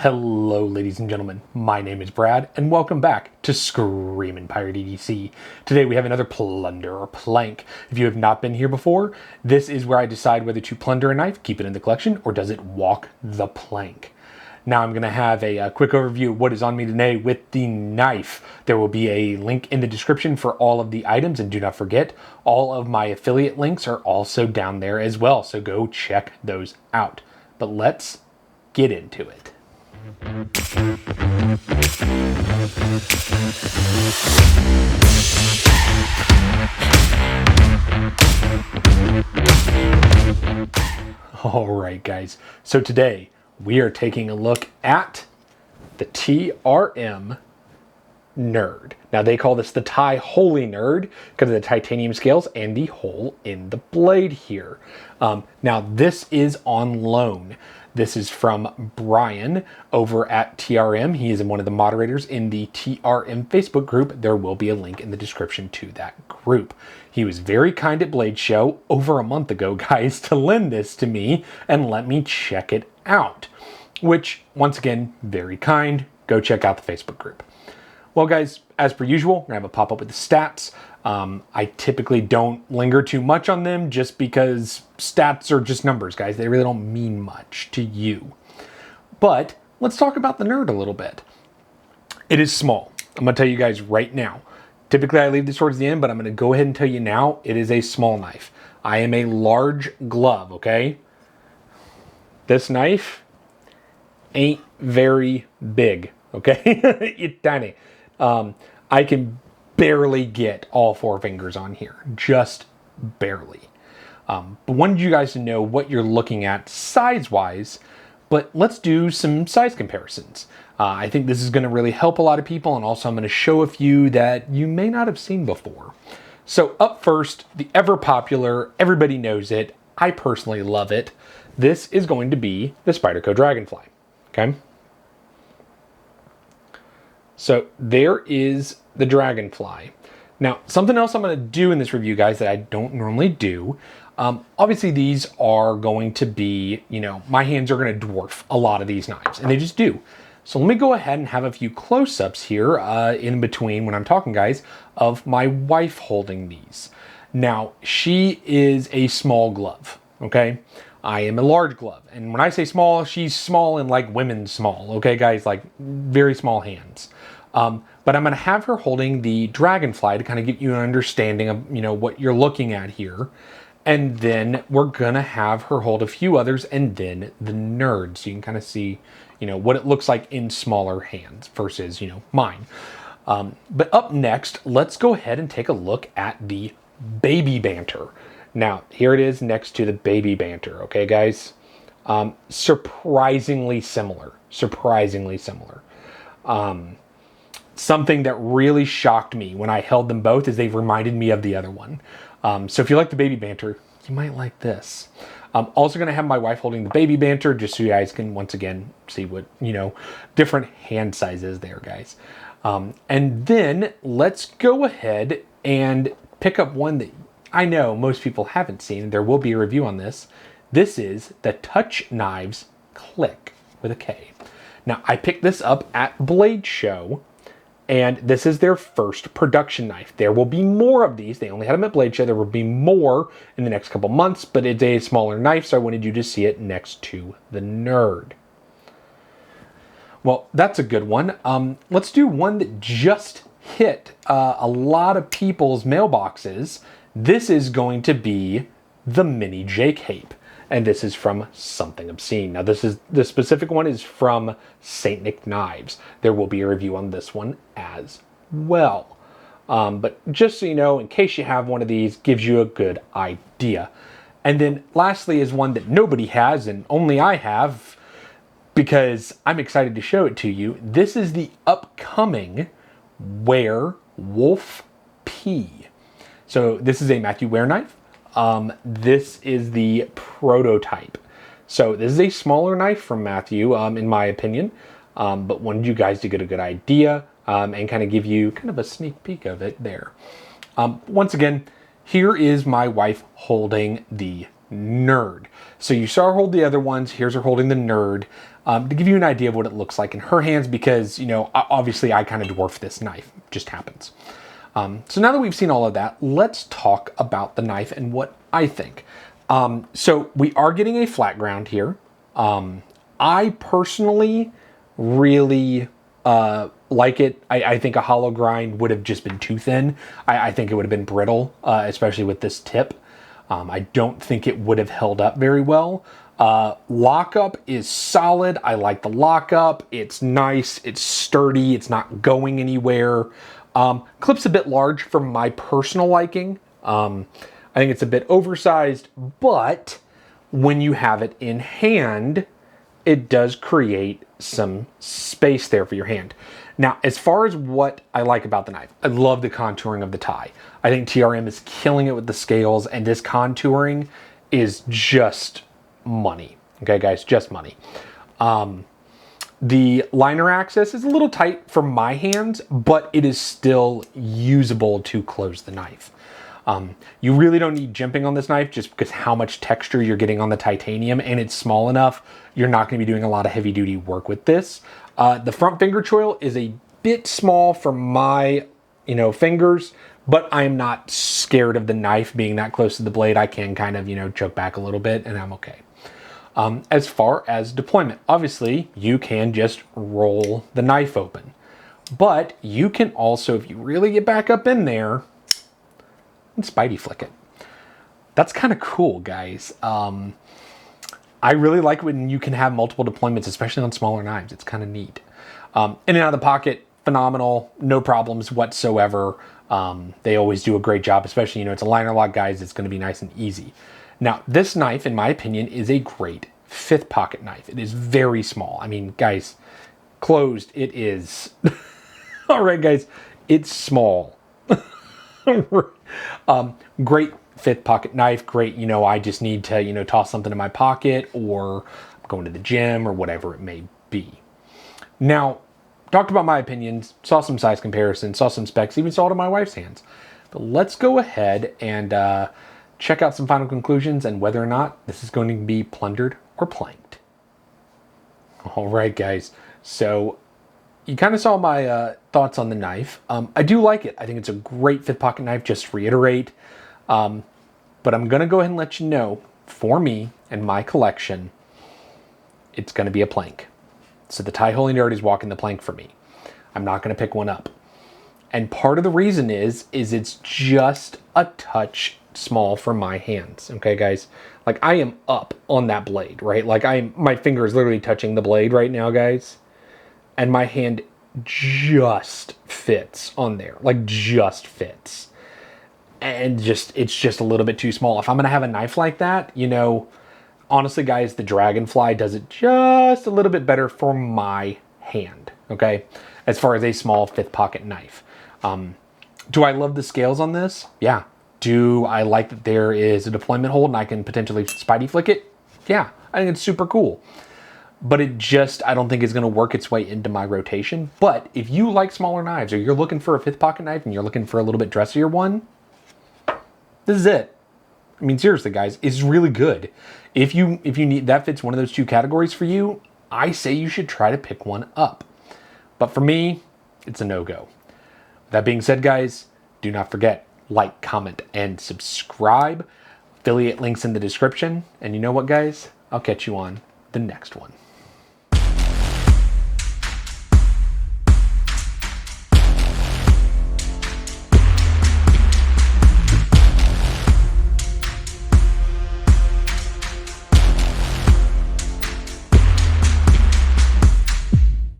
Hello ladies and gentlemen, my name is Brad and welcome back to Screamin' Pirate EDC. Today we have another plunder or plank. If you have not been here before, this is where I decide whether to plunder a knife, keep it in the collection, or does it walk the plank. Now I'm going to have a quick overview of what is on me today with the knife. There will be a link in the description for all of the items, and do not forget, all of my affiliate links are also down there as well, so go check those out. But let's get into it. Alright guys, so today we are taking a look at the TRM Nerd. Now they call this the Ti Holey Nerd because of the titanium scales and the hole in the blade here. Now this is on loan. This is from Brian over at TRM. He is one of the moderators in the TRM Facebook group. There will be a link in the description to that group. He was very kind at Blade Show over a month ago, guys, to lend this to me and let me check it out. Which, once again, very kind. Go check out the Facebook group. Well, guys, as per usual, we're going to have a pop-up with the stats. I typically don't linger too much on them just because stats are just numbers, guys. They really don't mean much to you. But let's talk about the Nerd a little bit. It is small. I'm going to tell you guys right now. Typically, I leave this towards the end, but I'm going to go ahead and tell you now, it is a small knife. I am a large glove, okay? This knife ain't very big, okay? It's tiny. I can barely get all four fingers on here, just barely. But wanted you guys to know what you're looking at size-wise, but let's do some size comparisons. I think this is going to really help a lot of people, and also I'm going to show a few that you may not have seen before. So up first, the ever-popular, everybody knows it, I personally love it. This is going to be the Spyderco Dragonfly, okay? So there is the Dragonfly. Now, something else I'm going to do in this review, guys, that I don't normally do. Obviously, these are going to be, my hands are going to dwarf a lot of these knives, and they just do. So let me go ahead and have a few close-ups here in between when I'm talking, guys, of my wife holding these. Now, she is a small glove, okay? I am a large glove. And when I say small, she's small in like women's small, okay, guys? Like very small hands. But I'm going to have her holding the Dragonfly to kind of get you an understanding of, what you're looking at here. And then we're going to have her hold a few others and then the Nerd. So you can kind of see, what it looks like in smaller hands versus, mine. But up next, let's go ahead and take a look at the Baby Banter. Now, here it is next to the Baby Banter, okay, guys? Surprisingly similar. Surprisingly similar. Something that really shocked me when I held them both is they've reminded me of the other one. So if you like the Baby Banter, you might like this. I'm also going to have my wife holding the Baby Banter just so you guys can, once again, see what, different hand sizes there, guys. And then let's go ahead and pick up one that I know most people haven't seen. There will be a review on this. This is the Touch Knives Click with a K. Now, I picked this up at Blade Show, and this is their first production knife. There will be more of these. They only had them at Blade Show. There will be more in the next couple months, but it's a smaller knife, so I wanted you to see it next to the Nerd. Well, that's a good one. Let's do one that just hit a lot of people's mailboxes. This is going to be the Mini J-Cape, and this is from Something Obscene. Now, the specific one is from Saint Nick Knives. There will be a review on this one as well. But just so you know, in case you have one of these, gives you a good idea. And then lastly is one that nobody has, and only I have, because I'm excited to show it to you. This is the upcoming Werewolf P. So this is a Matthew Ware knife. This is the prototype. So this is a smaller knife from Matthew, in my opinion, but wanted you guys to get a good idea and kind of give you kind of a sneak peek of it there. Once again, here is my wife holding the Nerd. So you saw her hold the other ones. Here's her holding the Nerd. to give you an idea of what it looks like in her hands, because, you know, obviously I kind of dwarf this knife. It just happens. So now that we've seen all of that, let's talk about the knife and what I think. So we are getting a flat ground here. I personally really like it. I think a hollow grind would have just been too thin. I think it would have been brittle, especially with this tip. I don't think it would have held up very well. Lockup is solid. I like the lockup. It's nice. It's sturdy. It's not going anywhere. Clip's a bit large for my personal liking. I think it's a bit oversized, but when you have it in hand, it does create some space there for your hand. Now, as far as what I like about the knife, I love the contouring of the Ti. I think TRM is killing it with the scales, and this contouring is just money. Okay, guys, just money. The liner access is a little tight for my hands, but it is still usable to close the knife. You really don't need jimping on this knife just because how much texture you're getting on the titanium, and it's small enough, you're not going to be doing a lot of heavy duty work with this. The front finger choil is a bit small for my, fingers, but I'm not scared of the knife being that close to the blade. I can kind of, choke back a little bit and I'm okay. As far as deployment, obviously you can just roll the knife open, but you can also, if you really get back up in there, and spidey flick it. That's kind of cool, guys. I really like when you can have multiple deployments, especially on smaller knives. It's kind of neat. In and out of the pocket, phenomenal, no problems whatsoever. They always do a great job, especially, it's a liner lock, guys. It's going to be nice and easy. Now, this knife, in my opinion, is a great 5th pocket knife. It is very small. I mean, guys, closed, it is. All right, guys, it's small. Great 5th pocket knife. Great, I just need to, toss something in my pocket, or I'm going to the gym, or whatever it may be. Now, talked about my opinions, saw some size comparisons, saw some specs, even saw it in my wife's hands. But let's go ahead and check out some final conclusions and whether or not this is going to be plundered or planked. All right, guys. So you kind of saw my thoughts on the knife. I do like it. I think it's a great 5th pocket knife, just to reiterate. But I'm going to go ahead and let you know, for me and my collection, it's going to be a plank. So the Ti Holey Nerd is walking the plank for me. I'm not going to pick one up. And part of the reason is it's just a touch small for my hands. Okay, guys? Like, I am up on that blade, right? Like, my finger is literally touching the blade right now, guys. And my hand just fits on there. Like, just fits. And it's just a little bit too small. If I'm going to have a knife like that, honestly, guys, the Dragonfly does it just a little bit better for my hand, okay? As far as a small 5th pocket knife. Do I love the scales on this? Yeah. Do I like that there is a deployment hold and I can potentially spidey flick it? Yeah, I think it's super cool. But I don't think it's going to work its way into my rotation. But if you like smaller knives, or you're looking for a 5th pocket knife and you're looking for a little bit dressier one, this is it. I mean, seriously, guys, it's really good. If you need, that fits one of those 2 categories for you, I say you should try to pick one up. But for me, it's a no-go. That being said, guys, do not forget, like, comment, and subscribe. Affiliate links in the description. And you know what, guys? I'll catch you on the next one.